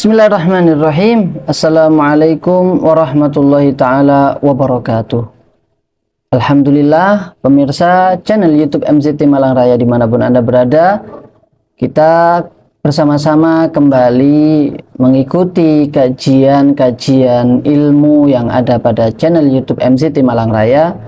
Bismillahirrahmanirrahim. Assalamualaikum warahmatullahi ta'ala wabarakatuh. Alhamdulillah, pemirsa channel YouTube MZT Malang Raya dimanapun Anda berada, kita bersama-sama kembali mengikuti kajian-kajian ilmu yang ada pada channel YouTube MZT Malang Raya.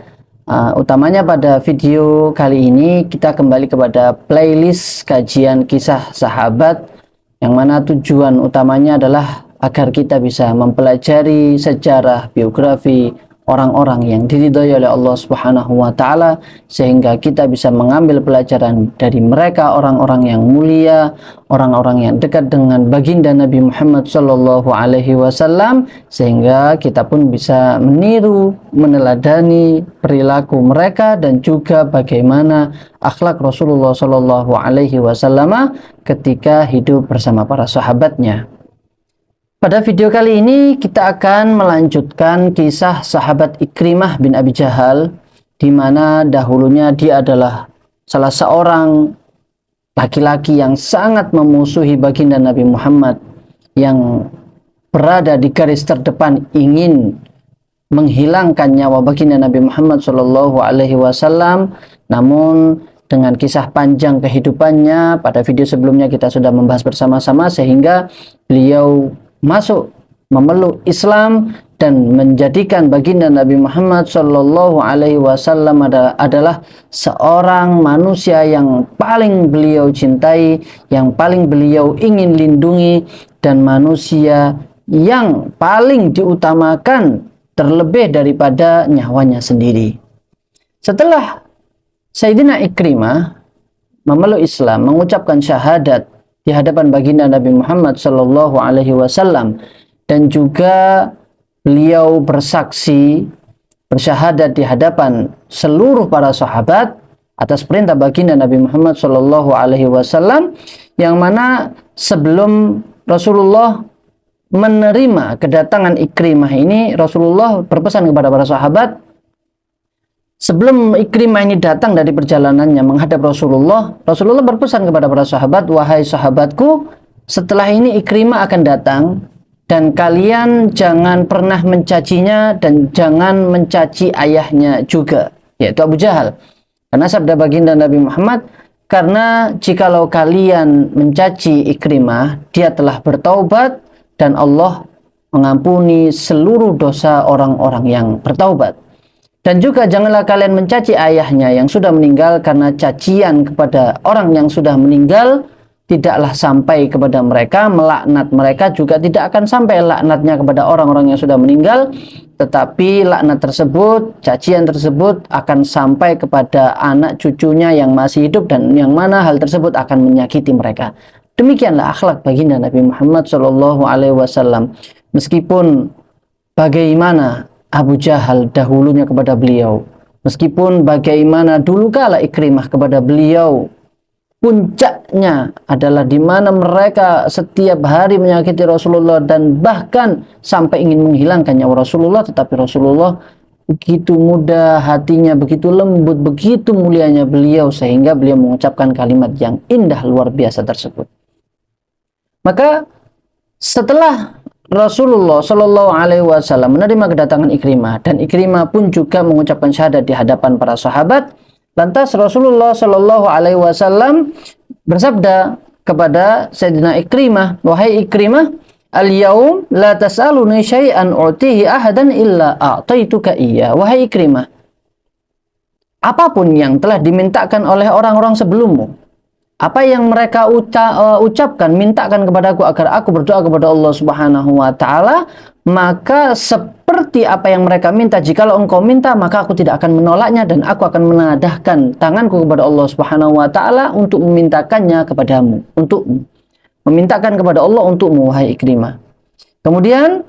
Utamanya pada video kali ini kita kembali kepada playlist kajian kisah sahabat, yang mana tujuan utamanya adalah agar kita bisa mempelajari sejarah biografi orang-orang yang diridhai oleh Allah Subhanahu wa taala, sehingga kita bisa mengambil pelajaran dari mereka, orang-orang yang mulia, orang-orang yang dekat dengan baginda Nabi Muhammad sallallahu alaihi wasallam, sehingga kita pun bisa meniru, meneladani perilaku mereka dan juga bagaimana akhlak Rasulullah sallallahu alaihi wasallam ketika hidup bersama para sahabatnya. Pada video kali ini kita akan melanjutkan kisah sahabat Ikrimah bin Abi Jahal, di mana dahulunya dia adalah salah seorang laki-laki yang sangat memusuhi baginda Nabi Muhammad, yang berada di garis terdepan ingin menghilangkan nyawa baginda Nabi Muhammad Shallallahu Alaihi Wasallam. Namun dengan kisah panjang kehidupannya, pada video sebelumnya kita sudah membahas bersama-sama, sehingga beliau masuk memeluk Islam dan menjadikan baginda Nabi Muhammad Shallallahu Alaihi Wasallam adalah seorang manusia yang paling beliau cintai, yang paling beliau ingin lindungi, dan manusia yang paling diutamakan terlebih daripada nyawanya sendiri. Setelah Sayyidina Ikrimah memeluk Islam, mengucapkan syahadat di hadapan baginda Nabi Muhammad Sallallahu Alaihi Wasallam, dan juga beliau bersaksi bersyahadat di hadapan seluruh para sahabat atas perintah baginda Nabi Muhammad Sallallahu Alaihi Wasallam, yang mana sebelum Rasulullah menerima kedatangan Ikrimah ini, Rasulullah berpesan kepada para sahabat. Sebelum Ikrimah ini datang dari perjalanannya menghadap Rasulullah, Rasulullah berpesan kepada para sahabat, "Wahai sahabatku, setelah ini Ikrimah akan datang, dan kalian jangan pernah mencacinya dan jangan mencaci ayahnya juga," yaitu Abu Jahal. Karena sabda baginda Nabi Muhammad, "Karena jikalau kalian mencaci Ikrimah, dia telah bertaubat dan Allah mengampuni seluruh dosa orang-orang yang bertaubat. Dan juga janganlah kalian mencaci ayahnya yang sudah meninggal, karena cacian kepada orang yang sudah meninggal tidaklah sampai kepada mereka, melaknat mereka juga tidak akan sampai laknatnya kepada orang-orang yang sudah meninggal, tetapi laknat tersebut, cacian tersebut akan sampai kepada anak cucunya yang masih hidup, dan yang mana hal tersebut akan menyakiti mereka." Demikianlah akhlak baginda Nabi Muhammad Shallallahu Alaihi Wasallam. Meskipun bagaimana Abu Jahal dahulunya kepada beliau, meskipun bagaimana dulu kala Ikrimah kepada beliau, puncaknya adalah di mana mereka setiap hari menyakiti Rasulullah dan bahkan sampai ingin menghilangkan nyawa Rasulullah, tetapi Rasulullah begitu mudah hatinya, begitu lembut, begitu mulianya beliau, sehingga beliau mengucapkan kalimat yang indah luar biasa tersebut. Maka setelah Rasulullah Shallallahu Alaihi Wasallam menerima kedatangan Ikrimah, dan Ikrimah pun juga mengucapkan syahadat di hadapan para sahabat, lantas Rasulullah Shallallahu Alaihi Wasallam bersabda kepada Sayyidina Ikrimah, "Wahai Ikrimah, al-yaum la tas'aluni syai'an u'tihi ahadan illa a'taituka iya." Wahai Ikrimah, apapun yang telah dimintakan oleh orang-orang sebelummu, apa yang mereka ucapkan, mintakan kepadaku agar aku berdoa kepada Allah Subhanahu wa taala, maka seperti apa yang mereka minta, jikalau engkau minta, maka aku tidak akan menolaknya, dan aku akan menadahkan tanganku kepada Allah Subhanahu wa taala untuk memintakannya kepadamu, untukmu. Memintakan kepada Allah untukmu, wahai Ikrimah. Kemudian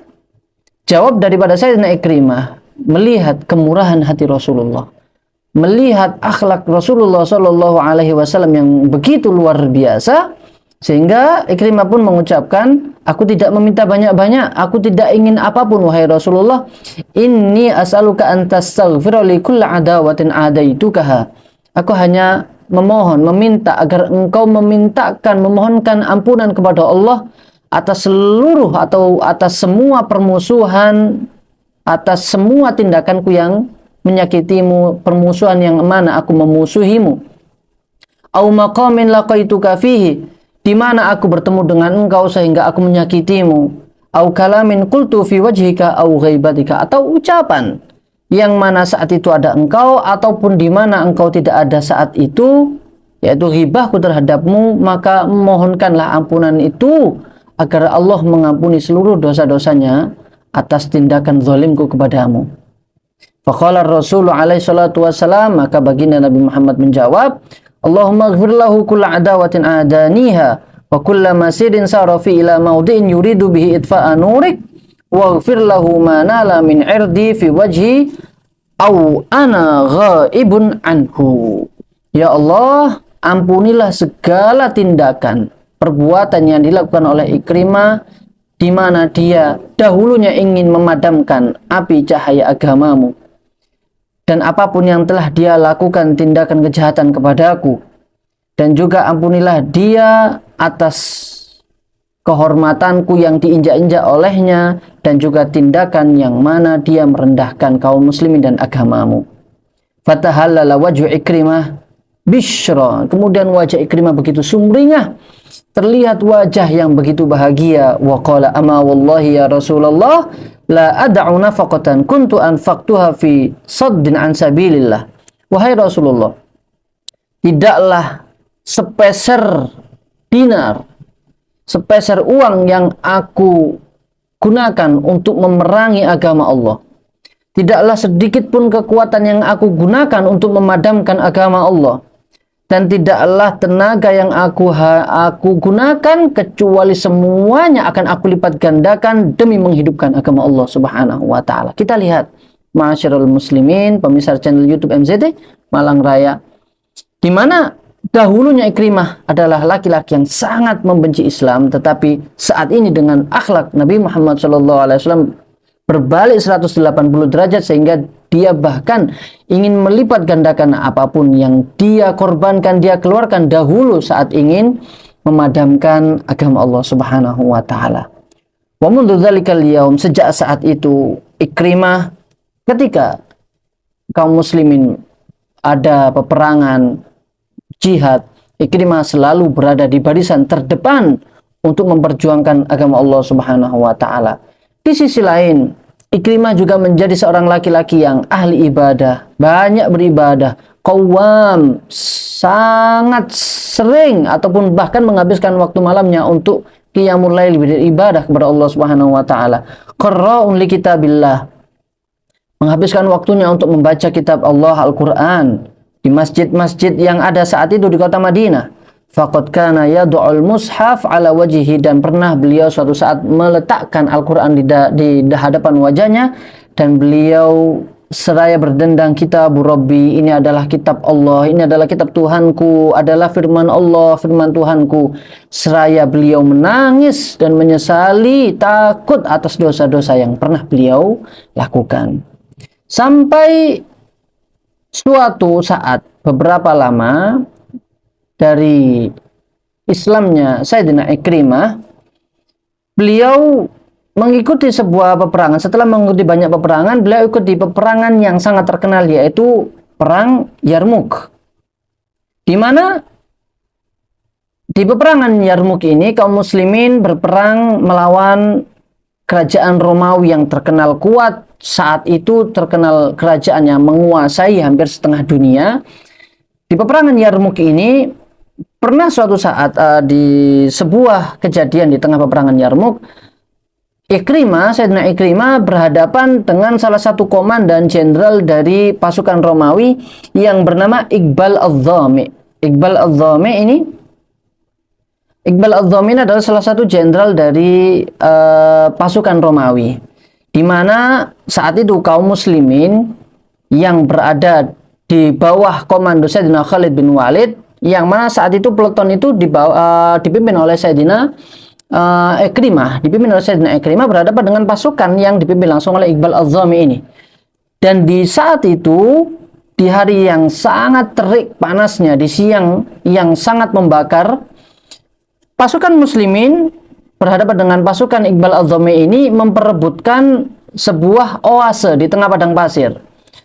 jawab daripada Sayyidina Ikrimah, melihat kemurahan hati Rasulullah, melihat akhlak Rasulullah Shallallahu Alaihi Wasallam yang begitu luar biasa, sehingga Ikrimah pun mengucapkan, "Aku tidak meminta banyak-banyak, aku tidak ingin apapun wahai Rasulullah. Inni as'aluka an tastaghfira li kulli adawatin adaitukaha." Aku hanya memohon, meminta agar engkau memintakan, memohonkan ampunan kepada Allah atas seluruh atau atas semua permusuhan, atas semua tindakanku yang menyakitimu, permusuhan yang mana aku memusuhimu. Au maqamin laqaituka fihi, di mana aku bertemu dengan engkau sehingga aku menyakitimu. Au kalamin qultu fi wajhika au ghaibatika, atau ucapan yang mana saat itu ada engkau ataupun di mana engkau tidak ada saat itu, yaitu ghibahku terhadapmu, maka mohonkanlah ampunan itu agar Allah mengampuni seluruh dosa-dosanya atas tindakan zalimku kepadamu. Faqala Rasul alaihi salatu wassalam, maka baginda Nabi Muhammad menjawab, Allahumma ighfir lahu kulla adawatin adaniha wa kulla masirin sarafi ila maudi'in yuridu bihi itfa'a nurik waghfir lahu ma nala min irdi fi wajhi au ana ghaibun anhu. Ya Allah, ampunilah segala tindakan perbuatan yang dilakukan oleh Ikrimah di mana dia dahulunya ingin memadamkan api cahaya agamamu, dan apapun yang telah dia lakukan tindakan kejahatan kepadaku, dan juga ampunilah dia atas kehormatanku yang diinjak-injak olehnya, dan juga tindakan yang mana dia merendahkan kaum muslimin dan agamamu. Fatahallala wajhu Ikrimah bishra, kemudian wajah Ikrimah begitu sumringah, terlihat wajah yang begitu bahagia. Wa qala ama wallahi ya Rasulullah la ad'u nafaqatan kuntu anfaqtuha fi saddin an sabilillah. Wahai Rasulullah, tidaklah sepeser dinar, sepeser uang yang aku gunakan untuk memerangi agama Allah, tidaklah sedikit pun kekuatan yang aku gunakan untuk memadamkan agama Allah, dan tidaklah tenaga yang aku gunakan kecuali semuanya akan aku lipat gandakan demi menghidupkan agama Allah Subhanahu wa taala. Kita lihat, ma'asyiral muslimin, pemirsa channel YouTube MZT Malang Raya, di mana dahulunya Ikrimah adalah laki-laki yang sangat membenci Islam, tetapi saat ini dengan akhlak Nabi Muhammad SAW berbalik 180 derajat, sehingga dia bahkan ingin melipat gandakan apapun yang dia korbankan, dia keluarkan dahulu saat ingin memadamkan agama Allah Subhanahu wa taala. Wa mundu dzalikal yaum, sejak saat itu Ikrimah, ketika kaum muslimin ada peperangan jihad, Ikrimah selalu berada di barisan terdepan untuk memperjuangkan agama Allah Subhanahu wa taala. Di sisi lain, Ikrimah juga menjadi seorang laki-laki yang ahli ibadah, banyak beribadah, qawwam, sangat sering ataupun bahkan menghabiskan waktu malamnya untuk qiyamul lail, beribadah kepada Allah Subhanahu wa taala. Qarra'un li kitabillah, menghabiskan waktunya untuk membaca kitab Allah Al-Qur'an di masjid-masjid yang ada saat itu di kota Madinah. Faqad kana yad'ul mushaf ala wajhihi, dan pernah beliau suatu saat meletakkan Al-Qur'an di hadapan wajahnya, dan beliau seraya berdendang, kitab Rabbi, ini adalah kitab Allah, ini adalah kitab Tuhanku, adalah firman Allah, firman Tuhanku. Seraya beliau menangis dan menyesali, takut atas dosa-dosa yang pernah beliau lakukan. Sampai suatu saat, beberapa lama dari Islamnya Sayyidina Ikrimah, beliau mengikuti sebuah peperangan. Setelah mengikuti banyak peperangan, beliau ikut di peperangan yang sangat terkenal, yaitu Perang Yarmuk. Di mana di peperangan Yarmuk ini kaum muslimin berperang melawan kerajaan Romawi yang terkenal kuat. Saat itu terkenal kerajaannya menguasai hampir setengah dunia. Di peperangan Yarmuk ini, pernah suatu saat di sebuah kejadian di tengah peperangan Yarmuk, Sayyidina Ikrimah berhadapan dengan salah satu komandan jenderal dari pasukan Romawi yang bernama Iqbal Adh-Dhami. Iqbal Adh-Dhami ini adalah salah satu jenderal dari pasukan Romawi, di mana saat itu kaum muslimin yang berada di bawah komando Sayyidina Khalid bin Walid, yang mana saat itu peleton itu dipimpin oleh Sayyidina Ikrimah, berhadapan dengan pasukan yang dipimpin langsung oleh Iqbal Adh-Dhami ini. Dan di saat itu, di hari yang sangat terik panasnya, di siang yang sangat membakar, pasukan muslimin berhadapan dengan pasukan Iqbal Adh-Dhami ini memperebutkan sebuah oase di tengah padang pasir.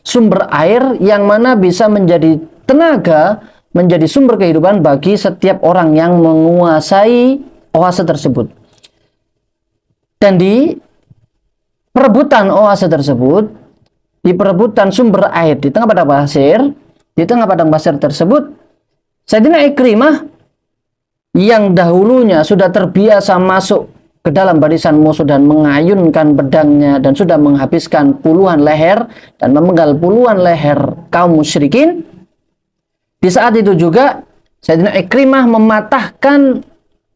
Sumber air yang mana bisa menjadi tenaga, menjadi sumber kehidupan bagi setiap orang yang menguasai oase tersebut. Dan di perebutan oase tersebut, di perebutan sumber air di tengah padang pasir tersebut, Sayyidina Ikrimah yang dahulunya sudah terbiasa masuk ke dalam barisan musuh dan mengayunkan pedangnya dan sudah menghabiskan puluhan leher dan memenggal puluhan leher kaum musyrikin, di saat itu juga Sayyidina Ikrimah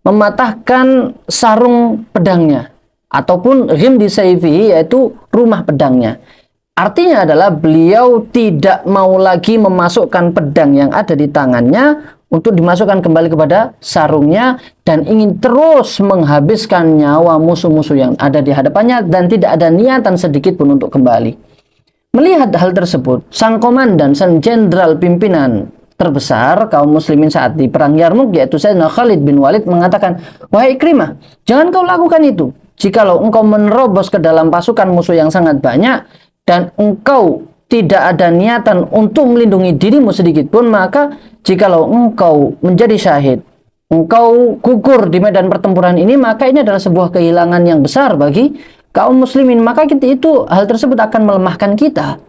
mematahkan sarung pedangnya ataupun ghimdi sayfihi, yaitu rumah pedangnya. Artinya adalah beliau tidak mau lagi memasukkan pedang yang ada di tangannya untuk dimasukkan kembali kepada sarungnya dan ingin terus menghabiskan nyawa musuh-musuh yang ada di hadapannya dan tidak ada niatan sedikit pun untuk kembali. Melihat hal tersebut, sang komandan, sang jenderal pimpinan terbesar kaum muslimin saat di perang Yarmuk, yaitu Sayyidina Khalid bin Walid, mengatakan, "Wahai Ikrimah, jangan kau lakukan itu. Jikalau engkau menerobos ke dalam pasukan musuh yang sangat banyak dan engkau tidak ada niatan untuk melindungi dirimu sedikit pun, maka jikalau engkau menjadi syahid, engkau gugur di medan pertempuran ini, maka ini adalah sebuah kehilangan yang besar bagi kaum muslimin. Maka hal tersebut akan melemahkan kita."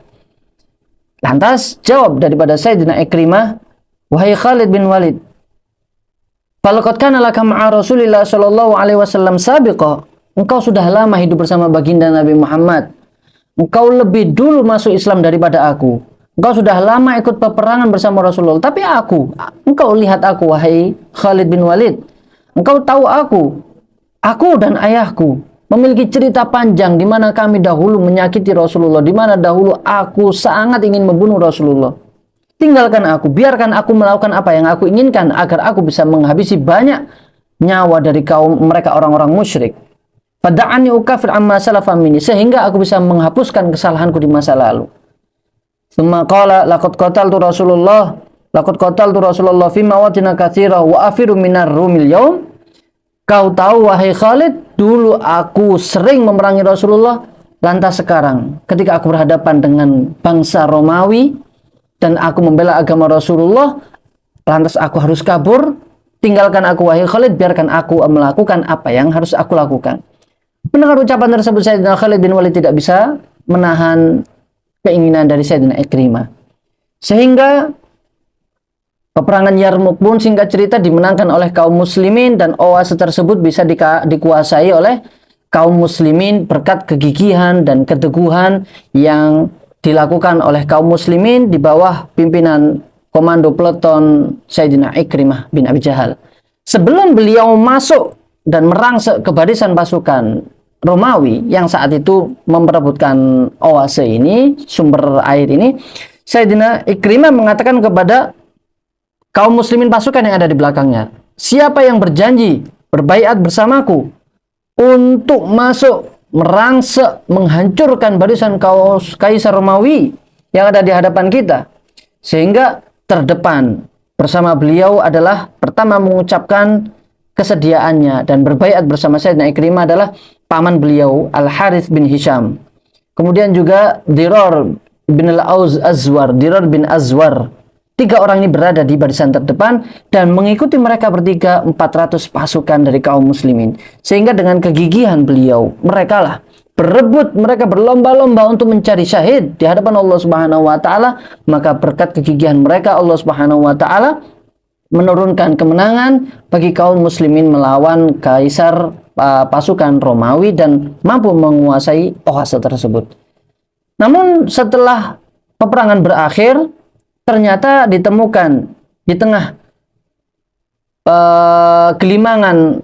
Lantas jawab daripada Sayyidina Ikrimah, "Wahai Khalid bin Walid, falaqad kana laka ma'a Rasulillah sallallahu alaihi wasallam sabiqa." Engkau sudah lama hidup bersama baginda Nabi Muhammad. Engkau lebih dulu masuk Islam daripada aku. Engkau sudah lama ikut peperangan bersama Rasulullah. Tapi engkau lihat aku, wahai Khalid bin Walid. Engkau tahu aku dan ayahku memiliki cerita panjang di mana kami dahulu menyakiti Rasulullah, di mana dahulu aku sangat ingin membunuh Rasulullah. Tinggalkan aku, biarkan aku melakukan apa yang aku inginkan agar aku bisa menghabisi banyak nyawa dari kaum mereka orang-orang musyrik. Fada'ani ukafir amma salafa minni, sehingga aku bisa menghapuskan kesalahanku di masa lalu. Tsumma qala laqad qataltu Rasulullah fi mawatin katsira wa afiru minar rumil yaum. Kau tahu wahai Khalid, dulu aku sering memerangi Rasulullah, lantas sekarang ketika aku berhadapan dengan bangsa Romawi dan aku membela agama Rasulullah, lantas aku harus kabur. Tinggalkan aku wahai Khalid, biarkan aku melakukan apa yang harus aku lakukan. Mendengar ucapan tersebut, Sayyidina Khalid bin Walid tidak bisa menahan keinginan dari Sayyidina Ikrimah. Sehingga peperangan Yarmuk pun singkat cerita dimenangkan oleh kaum muslimin dan oase tersebut bisa dikuasai oleh kaum muslimin berkat kegigihan dan keteguhan yang dilakukan oleh kaum muslimin di bawah pimpinan komando peleton Sayyidina Ikrimah bin Abi Jahal. Sebelum beliau masuk dan merangsek ke barisan pasukan Romawi yang saat itu memperebutkan oase ini, sumber air ini, Sayyidina Ikrimah mengatakan kepada kaum muslimin pasukan yang ada di belakangnya, "Siapa yang berjanji berbaiat bersamaku untuk masuk merangsek menghancurkan barisan kaisar Romawi yang ada di hadapan kita?" Sehingga terdepan bersama beliau adalah pertama mengucapkan kesediaannya dan berbaiat bersama Sayyidina Ikrimah adalah paman beliau Al-Harith bin Hisham. Kemudian juga Dirar bin Azwar. Tiga orang ini berada di barisan terdepan dan mengikuti mereka bertiga 400 pasukan dari kaum muslimin. Sehingga dengan kegigihan beliau, mereka berlomba-lomba untuk mencari syahid di hadapan Allah Subhanahu wa taala, maka berkat kegigihan mereka Allah Subhanahu wa taala menurunkan kemenangan bagi kaum muslimin melawan kaisar pasukan Romawi dan mampu menguasai oase tersebut. Namun setelah peperangan berakhir, ternyata ditemukan di tengah gelimangan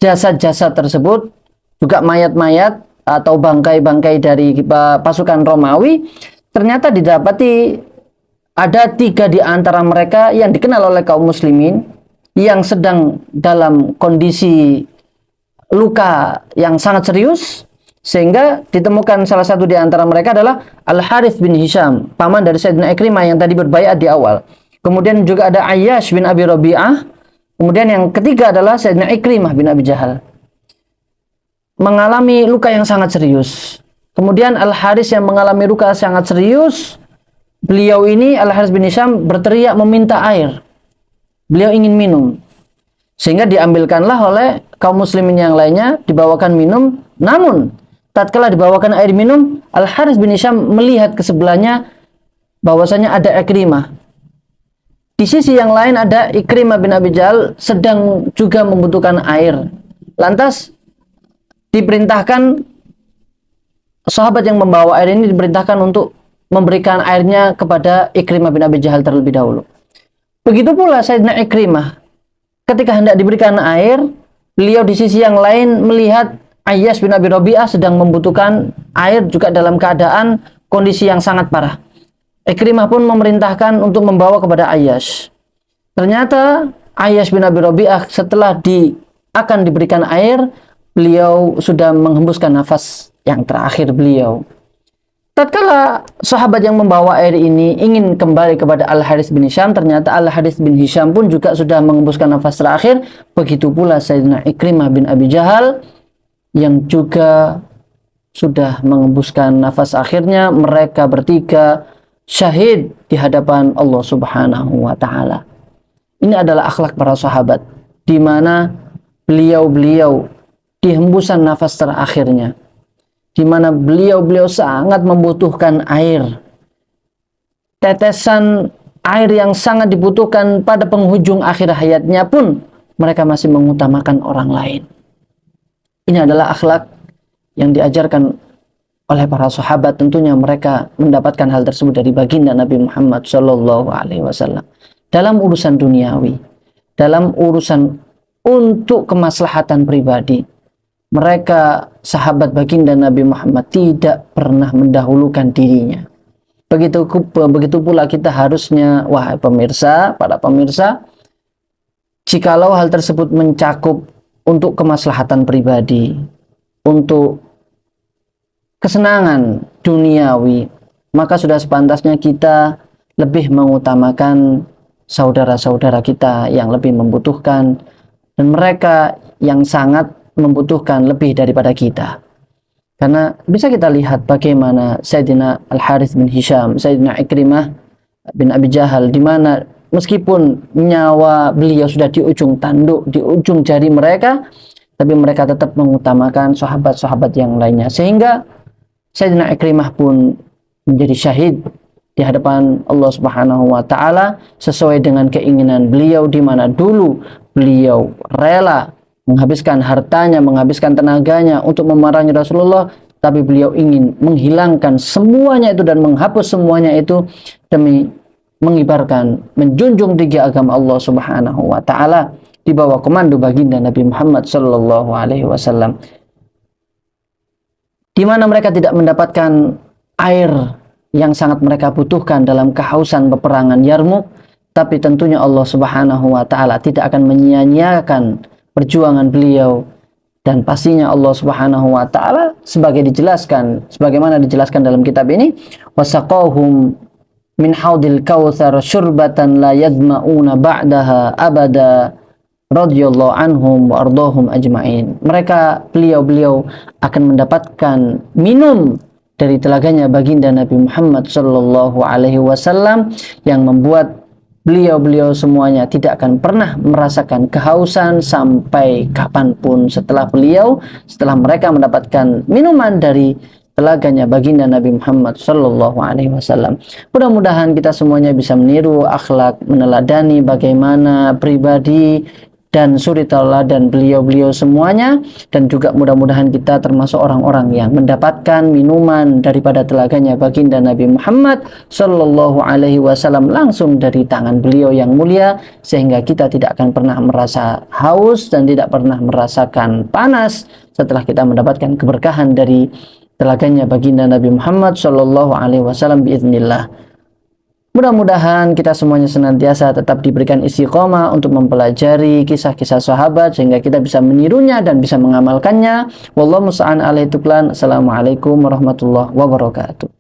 jasad-jasad tersebut juga mayat-mayat atau bangkai-bangkai dari pasukan Romawi. Ternyata didapati ada 3 di antara mereka yang dikenal oleh kaum muslimin yang sedang dalam kondisi luka yang sangat serius, sehingga ditemukan salah satu di antara mereka adalah Al-Harith bin Hisham, paman dari Sayyidina Ikrimah yang tadi berbaiat di awal. Kemudian juga ada Ayyash bin Abi Rabi'ah. Kemudian yang ketiga adalah Sayyidina Ikrimah bin Abi Jahal. mengalami luka yang sangat serius. Kemudian Al-Haris yang mengalami luka sangat serius, beliau ini Al-Haris bin Hisham berteriak meminta air. Beliau ingin minum. Sehingga diambilkanlah oleh kaum muslimin yang lainnya, dibawakan minum. Namun tatkala dibawakan air minum, Al-Haris bin Hisham melihat ke sebelahnya bahwasanya ada Ikrimah. Di sisi yang lain ada Ikrimah bin Abi Jahal sedang juga membutuhkan air. Lantas diperintahkan, sahabat yang membawa air ini diperintahkan untuk memberikan airnya kepada Ikrimah bin Abi Jahal terlebih dahulu. Begitu pula Sayyidina Ikrimah, ketika hendak diberikan air, beliau di sisi yang lain melihat Ayyash bin Abi Rabi'ah sedang membutuhkan air juga dalam keadaan kondisi yang sangat parah. Ikrimah pun memerintahkan untuk membawa kepada Ayyash. Ternyata Ayyash bin Abi Rabi'ah setelah akan diberikan air, beliau sudah menghembuskan nafas yang terakhir beliau. Tatkala sahabat yang membawa air ini ingin kembali kepada Al-Haris bin Hisham, ternyata Al-Haris bin Hisham pun juga sudah menghembuskan nafas terakhir. Begitu pula Sayyidina Ikrimah bin Abi Jahal yang juga sudah menghembuskan nafas akhirnya. Mereka bertiga syahid di hadapan Allah Subhanahu wa Ta'ala. Ini adalah akhlak para sahabat, di mana beliau-beliau di hembusan nafas terakhirnya, di mana beliau-beliau sangat membutuhkan air, tetesan air yang sangat dibutuhkan pada penghujung akhir hayatnya pun mereka masih mengutamakan orang lain. Ini adalah akhlak yang diajarkan oleh para sahabat. Tentunya mereka mendapatkan hal tersebut dari baginda Nabi Muhammad Shallallahu Alaihi Wasallam. Dalam urusan duniawi, dalam urusan untuk kemaslahatan pribadi, mereka sahabat baginda Nabi Muhammad tidak pernah mendahulukan dirinya. Begitu pula kita harusnya, wahai pemirsa, para pemirsa, jikalau hal tersebut mencakup untuk kemaslahatan pribadi, untuk kesenangan duniawi, maka sudah sepantasnya kita lebih mengutamakan saudara-saudara kita yang lebih membutuhkan, dan mereka yang sangat membutuhkan lebih daripada kita. Karena bisa kita lihat bagaimana Sayyidina Al-Harith bin Hisham, Sayyidina Ikrimah bin Abi Jahal, di mana meskipun nyawa beliau sudah di ujung tanduk, di ujung jari mereka, tapi mereka tetap mengutamakan sahabat-sahabat yang lainnya, sehingga Sayyidina Ikrimah pun menjadi syahid di hadapan Allah Subhanahu wa Ta'ala sesuai dengan keinginan beliau, di mana dulu beliau rela menghabiskan hartanya, menghabiskan tenaganya untuk memerangi Rasulullah, tapi beliau ingin menghilangkan semuanya itu dan menghapus semuanya itu demi mengibarkan, menjunjung tinggi agama Allah Subhanahu wa Ta'ala di bawah komando baginda Nabi Muhammad Sallallahu Alaihi Wasallam, di mana mereka tidak mendapatkan air yang sangat mereka butuhkan dalam kehausan peperangan Yarmuk, tapi tentunya Allah Subhanahu wa Ta'ala tidak akan menyia-nyiakan perjuangan beliau, dan pastinya Allah Subhanahu wa Ta'ala sebagaimana dijelaskan dalam kitab ini, wasaqahum min haudil kautsar syurbatan la yadma'una ba'daha abada radhiyallahu anhum wa ardahum ajma'in. Beliau akan mendapatkan minum dari telaganya baginda Nabi Muhammad sallallahu alaihi wasallam, yang membuat beliau semuanya tidak akan pernah merasakan kehausan sampai kapanpun setelah mereka mendapatkan minuman dari telaganya baginda Nabi Muhammad sallallahu alaihi wasallam. Mudah-mudahan kita semuanya bisa meniru akhlak, meneladani bagaimana pribadi dan suri tauladan beliau semuanya, dan juga mudah-mudahan kita termasuk orang-orang yang mendapatkan minuman daripada telaganya baginda Nabi Muhammad sallallahu alaihi wasallam langsung dari tangan beliau yang mulia, sehingga kita tidak akan pernah merasa haus dan tidak pernah merasakan panas setelah kita mendapatkan keberkahan dari telaganya baginda Nabi Muhammad sallallahu alaihi wasallam biiznillah. Mudah-mudahan kita semuanya senantiasa tetap diberikan istiqomah untuk mempelajari kisah-kisah sahabat sehingga kita bisa menirunya dan bisa mengamalkannya. Wallahu musta'an alaihi tuklan. Assalamualaikum warahmatullahi wabarakatuh.